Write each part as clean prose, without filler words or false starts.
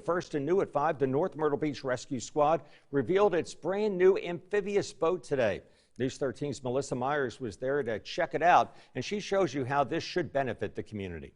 First and new at 5, the North Myrtle Beach Rescue Squad revealed its brand new amphibious boat today. News 13's Melissa Myers was there to check it out, and she shows you how this should benefit the community.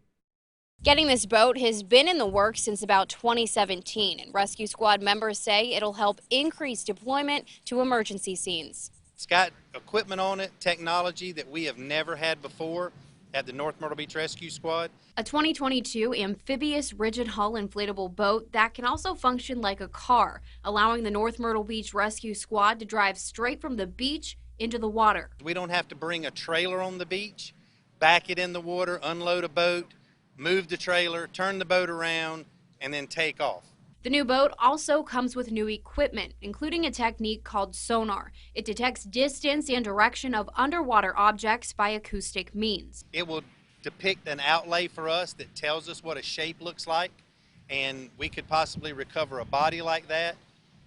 Getting this boat has been in the works since about 2017, and Rescue Squad members say it'll help increase deployment to emergency scenes. It's got equipment on it, technology that we have never had before at the North Myrtle Beach Rescue Squad. A 2022 amphibious rigid hull inflatable boat that can also function like a car, allowing the North Myrtle Beach Rescue Squad to drive straight from the beach into the water. We don't have to bring a trailer on the beach, back it in the water, unload a boat, move the trailer, turn the boat around, and then take off. The new boat also comes with new equipment, including a technique called sonar. It detects distance and direction of underwater objects by acoustic means. It will depict an outlay for us that tells us what a shape looks like, and we could possibly recover a body like that,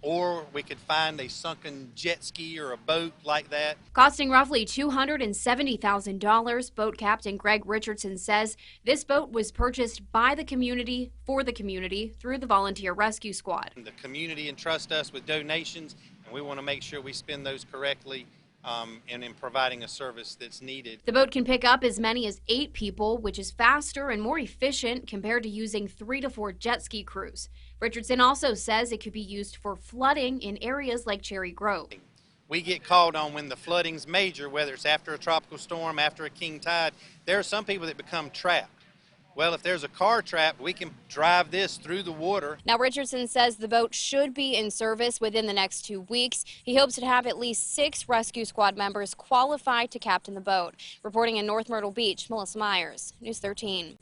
or we could find a sunken jet ski or a boat like that. Costing roughly $270,000, boat captain Greg Richardson says this boat was purchased by the community for the community through the Volunteer Rescue Squad. The community entrusts us with donations, and we want to make sure we spend those correctly and in providing a service that's needed. The boat can pick up as many as 8 people, which is faster and more efficient compared to using 3 to 4 jet ski crews. Richardson also says it could be used for flooding in areas like Cherry Grove. We get called on when the flooding's major, whether it's after a tropical storm, after a king tide. There are some people that become trapped. Well, if there's a car trapped, we can drive this through the water. Now, Richardson says the boat should be in service within the next 2 weeks. He hopes to have at least 6 rescue squad members qualified to captain the boat. Reporting in North Myrtle Beach, Melissa Myers, News 13.